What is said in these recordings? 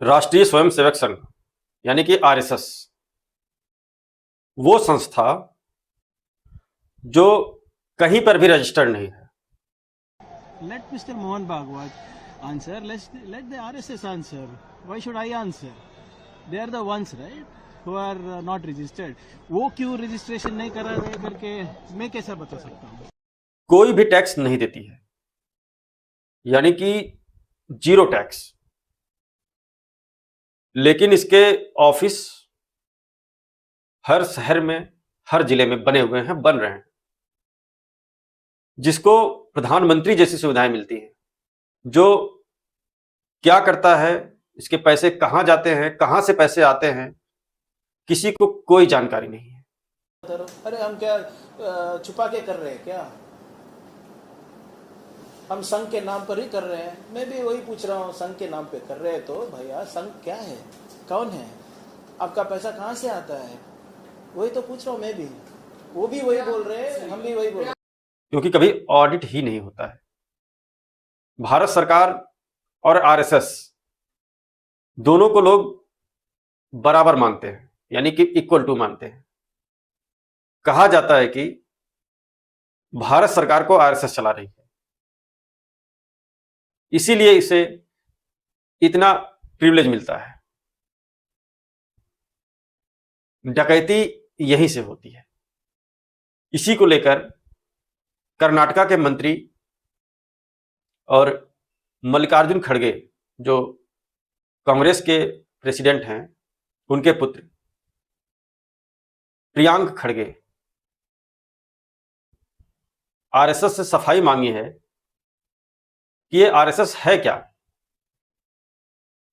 राष्ट्रीय स्वयंसेवक संघ यानी कि आरएसएस वो संस्था जो कहीं पर भी रजिस्टर्ड नहीं है। Let Mr. Mohan Bhagwat answer. Let the RSS answer. Why should I answer? They are the ones, right, who are not registered. वो क्यों रजिस्ट्रेशन नहीं करा रहे करके मैं कैसे बता सकता हूँ? कोई भी टैक्स नहीं देती है, यानी कि जीरो टैक्स। लेकिन इसके ऑफिस हर शहर में, हर जिले में बने हुए हैं, बन रहे हैं, जिसको प्रधानमंत्री जैसी सुविधाएं मिलती हैं। जो क्या करता है, इसके पैसे कहां जाते हैं, कहां से पैसे आते हैं, किसी को कोई जानकारी नहीं है। अरे हम क्या छुपा के कर रहे हैं क्या? हम संघ के नाम पर ही कर रहे हैं। मैं भी वही पूछ रहा हूँ, संघ के नाम पे कर रहे हैं तो भैया संघ क्या है, कौन है, आपका पैसा कहाँ से आता है, वही तो पूछ रहा हूँ मैं भी। वो भी वही बोल रहे हैं, हम भी वही बोल रहे हैं। क्योंकि कभी ऑडिट ही नहीं होता है। भारत सरकार और आरएसएस दोनों को लोग बराबर मानते हैं, यानी कि इक्वल टू मानते हैं। कहा जाता है कि भारत सरकार को आरएसएस चला रही है, इसीलिए इसे इतना प्रिविलेज मिलता है। डकैती यहीं से होती है। इसी को लेकर कर्नाटका के मंत्री और मल्लिकार्जुन खड़गे, जो कांग्रेस के प्रेसिडेंट हैं, उनके पुत्र प्रियांक खड़गे आरएसएस से सफाई मांगी है कि ये आरएसएस है क्या,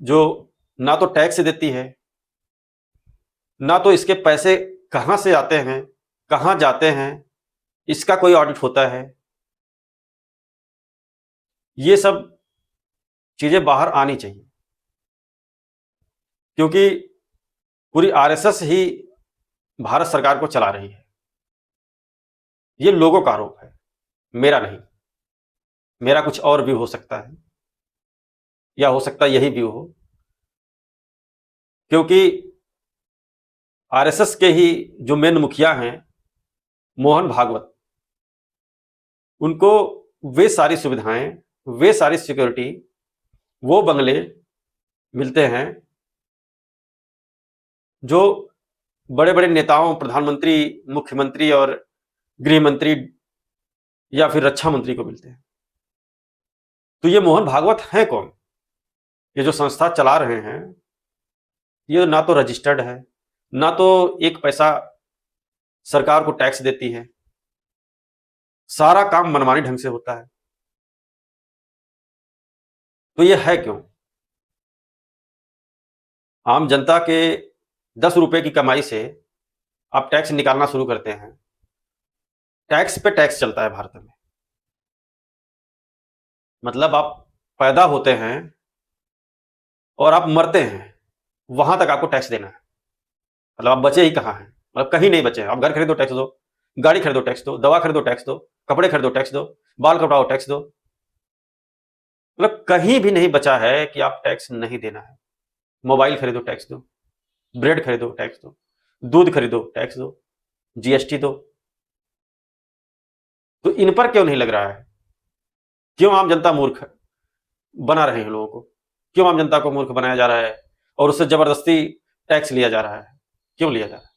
जो ना तो टैक्स देती है, ना तो इसके पैसे कहां से आते हैं, कहां जाते हैं, इसका कोई ऑडिट होता है। ये सब चीजें बाहर आनी चाहिए, क्योंकि पूरी आरएसएस ही भारत सरकार को चला रही है। ये लोगों का आरोप है, मेरा नहीं। मेरा कुछ और व्यू हो सकता है, या हो सकता है यही व्यू हो, क्योंकि आरएसएस के ही जो मेन मुखिया हैं मोहन भागवत, उनको वे सारी सुविधाएं, वे सारी सिक्योरिटी, वो बंगले मिलते हैं जो बड़े बड़े नेताओं, प्रधानमंत्री, मुख्यमंत्री और गृह मंत्री या फिर रक्षा मंत्री को मिलते हैं। तो ये मोहन भागवत हैं कौन? ये जो संस्था चला रहे हैं, ये ना तो रजिस्टर्ड है, ना तो एक पैसा सरकार को टैक्स देती है। सारा काम मनमानी ढंग से होता है। तो ये है क्यों? आम जनता के 10 रुपए की कमाई से आप टैक्स निकालना शुरू करते हैं। टैक्स पे टैक्स चलता है भारत में। मतलब आप पैदा होते हैं और आप मरते हैं, वहां तक आपको टैक्स देना है। मतलब आप बचे ही कहां हैं? मतलब कहीं नहीं बचे हैं। आप घर खरीदो टैक्स दो, गाड़ी खरीदो टैक्स दो, दवा खरीदो टैक्स दो, कपड़े खरीदो टैक्स दो, बाल कटवाओ टैक्स दो। मतलब कहीं भी नहीं बचा है कि आप टैक्स नहीं देना है। मोबाइल खरीदो टैक्स दो, ब्रेड खरीदो टैक्स दो, दूध खरीदो टैक्स दो, जीएसटी दो। तो इन पर क्यों नहीं लग रहा है? क्यों आम जनता मूर्ख बना रहे हैं लोगों को? क्यों आम जनता को मूर्ख बनाया जा रहा है और उससे जबरदस्ती टैक्स लिया जा रहा है? क्यों लिया जा रहा है?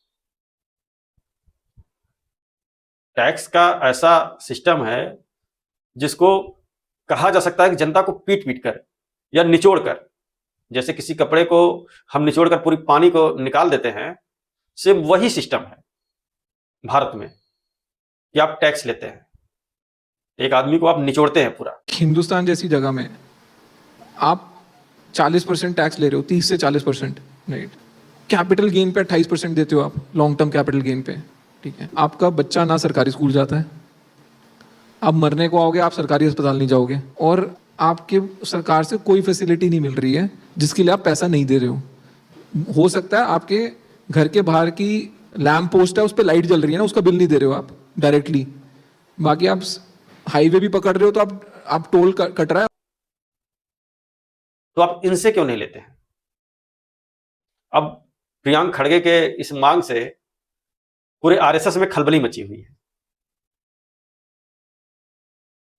टैक्स का ऐसा सिस्टम है जिसको कहा जा सकता है कि जनता को पीट पीट कर या निचोड़ कर, जैसे किसी कपड़े को हम निचोड़ कर पूरी पानी को निकाल देते हैं, सिर्फ वही सिस्टम है भारत में कि आप टैक्स लेते हैं, एक आदमी को आप निचोड़ते हैं पूरा। हिंदुस्तान जैसी जगह में आप 40% टैक्स ले रहे हो, 30 से 40%, राइट। कैपिटल गेन पे 28% देते हो आप, लॉन्ग टर्म कैपिटल गेन पे, ठीक है। आपका बच्चा ना सरकारी स्कूल जाता है, आप मरने को आओगे, आप सरकारी अस्पताल नहीं जाओगे, और आपके सरकार से कोई फैसिलिटी नहीं मिल रही है जिसके लिए आप पैसा नहीं दे रहे हो सकता है आपके घर के बाहर की लैम्प पोस्ट है, उस पर लाइट जल रही है ना, उसका बिल नहीं दे रहे हो आप डायरेक्टली। बाकी आप हाईवे भी पकड़ रहे हो तो आप टोल कट रहा है। तो आप इनसे क्यों नहीं लेते हैं? अब प्रियंक खड़गे के इस मांग से पूरे आरएसएस में खलबली मची हुई है,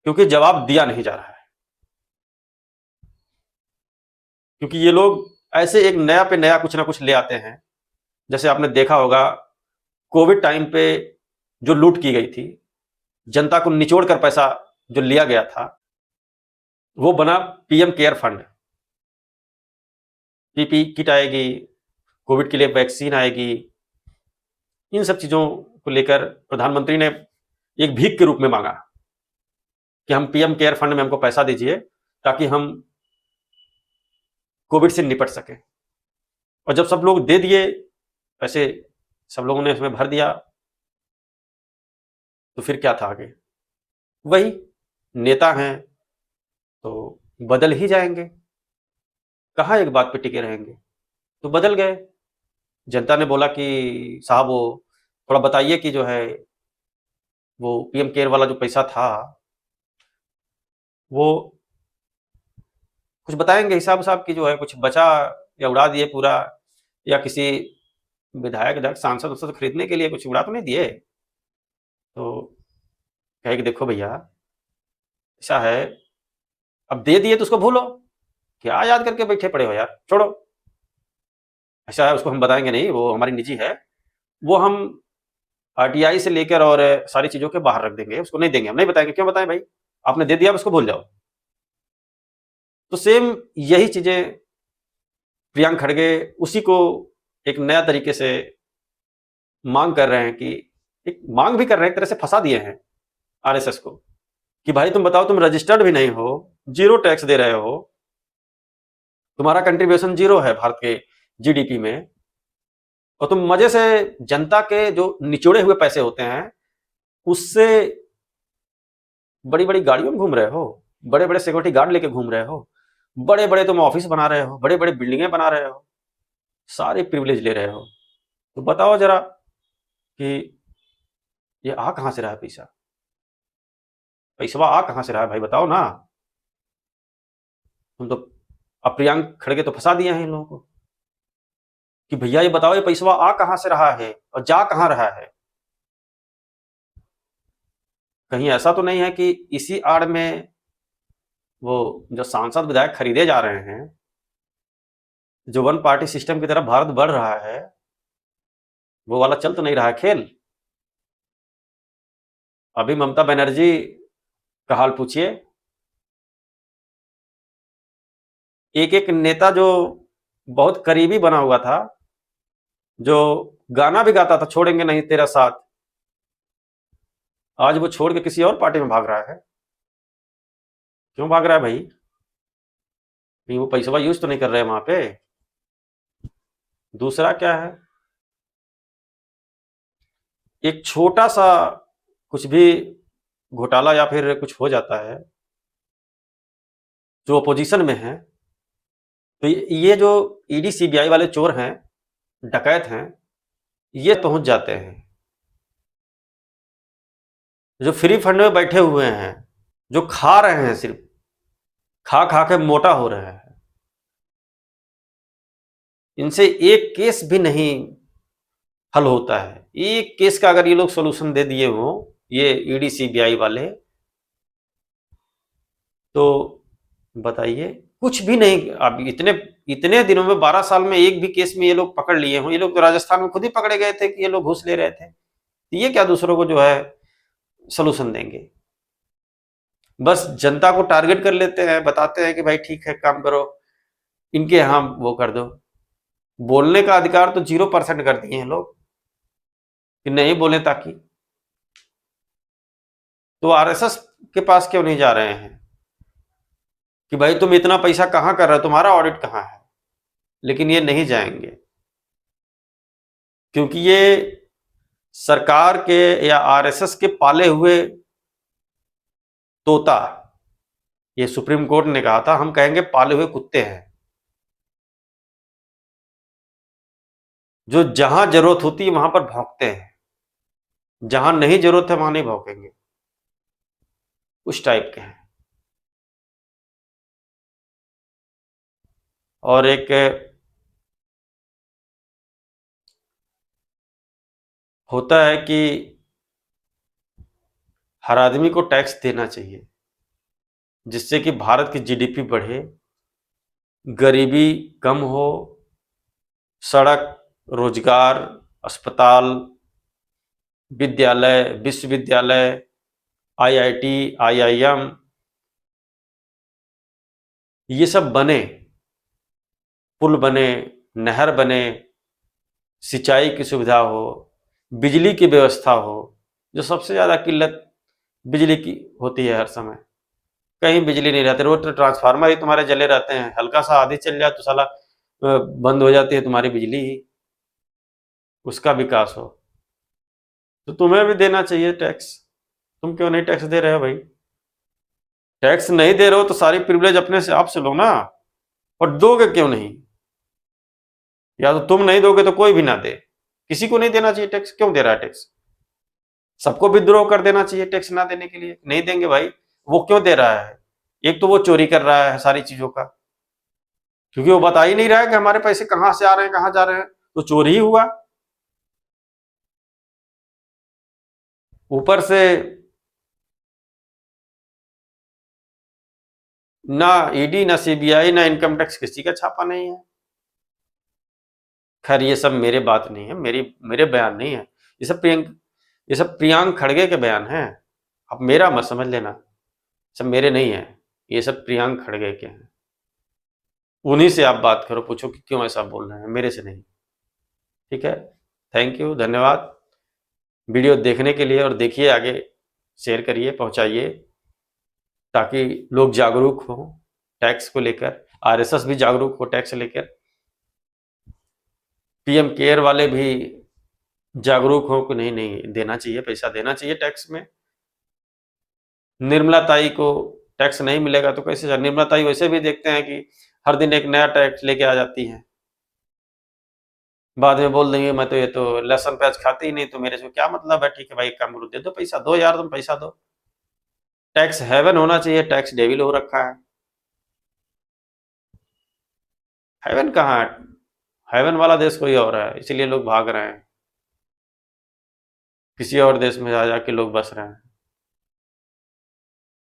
क्योंकि जवाब दिया नहीं जा रहा है। क्योंकि ये लोग ऐसे एक नया पे नया कुछ ना कुछ ले आते हैं। जैसे आपने देखा होगा, कोविड टाइम पे जो लूट की गई थी, जनता को निचोड़ कर पैसा जो लिया गया था, वो बना PM care fund. PP kit आएगी, कोविड के लिए वैक्सीन आएगी। इन सब चीजों को लेकर प्रधानमंत्री ने एक भीख के रूप में मांगा कि हम पीएम केयर फंड में हमको पैसा दीजिए ताकि हम कोविड से निपट सके। और जब सब लोग दे दिए पैसे, सब लोगों ने उसमें भर दिया, तो फिर क्या था आगे? वही नेता हैं तो बदल ही जाएंगे, कहाँ एक बात पे टिके रहेंगे। तो बदल गए। जनता ने बोला कि साहब वो थोड़ा बताइए कि जो है वो पीएम केयर वाला जो पैसा था वो कुछ बताएंगे, हिसाब साहब की जो है कुछ बचा या उड़ा दिए पूरा, या किसी विधायक सांसद उससे खरीदने के लिए कुछ उड़ा तो नहीं दिए। तो कहे कि देखो भैया ऐसा है, अब दे दिए तो उसको भूलो, क्या याद करके बैठे पड़े हो यार, छोड़ो। ऐसा है, उसको हम बताएंगे नहीं, वो हमारी निजी है, वो हम आरटीआई से लेकर और सारी चीजों के बाहर रख देंगे, उसको नहीं देंगे, हम नहीं बताएंगे। क्यों बताएं भाई, आपने दे दिया, उसको भूल जाओ। तो सेम यही चीजें प्रियंक खड़गे उसी को एक नया तरीके से मांग कर रहे हैं कि एक मांग भी कर रहे हैं, एक तरह से फंसा दिए हैं आरएसएस को कि भाई तुम बताओ, तुम रजिस्टर्ड भी नहीं हो, जीरो टैक्स दे रहे हो, तुम्हारा कंट्रीब्यूशन जीरो है भारत के जीडीपी में, और तुम मजे से जनता के जो निचोड़े हुए पैसे होते हैं उससे बड़ी बड़ी गाड़ियों में घूम रहे हो, बड़े बड़े सिक्योरिटी गार्ड लेके घूम रहे हो, बड़े बड़े तुम ऑफिस बना रहे हो, बड़े बड़े बिल्डिंगें बना रहे हो, सारे प्रिविलेज ले रहे हो। तो बताओ जरा कि ये आ कहां से रहा है पैसा, पैसा आ कहां से रहा है भाई, बताओ ना। तुम तो अब प्रियंक खड़गे तो फंसा दिए हैं इन लोगों को कि भैया ये बताओ, ये पैसा आ कहां से रहा है और जा कहां रहा है। कहीं ऐसा तो नहीं है कि इसी आड़ में वो जो सांसद विधायक खरीदे जा रहे हैं, जो वन पार्टी सिस्टम की तरफ भारत बढ़ रहा है, वो वाला चल तो नहीं रहा है खेल। अभी ममता बनर्जी का हाल पूछिए, एक एक नेता जो बहुत करीबी बना हुआ था, जो गाना भी गाता था छोड़ेंगे नहीं तेरा साथ, आज वो छोड़ के किसी और पार्टी में भाग रहा है। क्यों भाग रहा है भाई? कहीं वो पैसा यूज तो नहीं कर रहे हैं वहां पे? दूसरा क्या है, एक छोटा सा कुछ भी घोटाला या फिर कुछ हो जाता है, जो अपोजिशन में है, तो ये जो ईडी सीबीआई वाले चोर हैं, डकैत हैं, ये पहुंच जाते हैं। जो फ्री फंड में बैठे हुए हैं, जो खा रहे हैं, सिर्फ खा खा के मोटा हो रहे हैं, इनसे एक केस भी नहीं हल होता है। एक केस का अगर ये लोग सोल्यूशन दे दिए हो, ये ईडी सीबीआई वाले, तो बताइए, कुछ भी नहीं। अब इतने इतने दिनों में 12 साल में एक भी केस में ये लोग पकड़ लिए हो। ये लोग तो राजस्थान में खुद ही पकड़े गए थे कि ये लोग घूस ले रहे थे, तो ये क्या दूसरों को जो है सोल्यूशन देंगे? बस जनता को टारगेट कर लेते हैं, बताते हैं कि भाई ठीक है काम करो, इनके यहाँ वो कर दो। बोलने का अधिकार तो 0% कर दिए हैं लोग कि नहीं बोले, ताकि तो आरएसएस के पास क्यों नहीं जा रहे हैं कि भाई तुम इतना पैसा कहां कर रहे हो, तुम्हारा ऑडिट कहां है? लेकिन ये नहीं जाएंगे, क्योंकि ये सरकार के या आरएसएस के पाले हुए तोता, ये सुप्रीम कोर्ट ने कहा था, हम कहेंगे पाले हुए कुत्ते हैं, जो जहां जरूरत होती है वहां पर भौंकते हैं, जहां नहीं जरूरत है वहां नहीं भौंकेंगे, उस टाइप के हैं। और एक होता है कि हर आदमी को टैक्स देना चाहिए, जिससे कि भारत की जीडीपी बढ़े, गरीबी कम हो, सड़क, रोजगार, अस्पताल, विद्यालय, विश्वविद्यालय, आईआईटी, आईआईएम ये सब बने, पुल बने, नहर बने, सिंचाई की सुविधा हो, बिजली की व्यवस्था हो। जो सबसे ज़्यादा किल्लत बिजली की होती है हर समय, कहीं बिजली नहीं रहती, रोज तो ट्रांसफार्मर ही तुम्हारे जले रहते हैं, हल्का सा आधी चल जाए तो साला बंद हो जाती है तुम्हारी बिजली ही। उसका विकास हो तो तुम्हें भी देना चाहिए टैक्स। तुम क्यों नहीं टैक्स दे रहे हो भाई? टैक्स नहीं दे रहे हो तो सारी प्रिविलेज अपने से आप से लो ना, और दोगे क्यों नहीं? या तो तुम नहीं दोगे तो कोई भी ना दे। किसी को नहीं देना चाहिए टैक्स। क्यों दे रहा है टैक्स? सबको विद्रोह कर देना चाहिए टैक्स ना देने के लिए। नहीं देंगे भाई, वो क्यों दे रहा है? एक तो वो चोरी कर रहा है सारी चीजों का, क्योंकि वो बता ही नहीं रहा है कि हमारे पैसे कहां से आ रहे हैं, कहां जा रहे हैं, तो चोरी ही हुआ। ऊपर से ना ईडी, ना सीबीआई, ना इनकम टैक्स, किसी का छापा नहीं है। खैर ये सब मेरे बात नहीं है, मेरे बयान नहीं है। ये सब प्रियांक खड़गे के बयान हैं। आप मेरा मत समझ लेना, सब मेरे नहीं है, ये सब प्रियांक खड़गे के हैं। उन्हीं से आप बात करो, पूछो कि क्यों ऐसा बोल रहे हैं, मेरे से नहीं। ठीक है, थैंक यू, धन्यवाद वीडियो देखने के लिए। और देखिए आगे, शेयर करिए, पहुंचाइए, ताकि लोग जागरूक हों टैक्स को लेकर, आरएसएस भी जागरूक हो टैक्स लेकर, पीएम केयर वाले भी जागरूक हो कि नहीं नहीं देना चाहिए, पैसा देना चाहिए टैक्स में। निर्मला ताई को टैक्स नहीं मिलेगा तो कैसे? निर्मला ताई वैसे भी देखते हैं कि हर दिन एक नया टैक्स लेके आ जाती हैं, बाद में बोल देंगे मैं तो ये तो लहसुन प्याज खाती ही नहीं, तो मेरे से क्या मतलब है? ठीक है भाई, एक काम करो, दे दो पैसा, दो यार, तुम पैसा दो। टैक्स हेवन होना चाहिए, टैक्स डेविल हो रखा है। हेवन कहाँ है? हेवन वाला देश कोई और है, इसीलिए लोग भाग रहे हैं, किसी और देश में जा जाके लोग बस रहे हैं।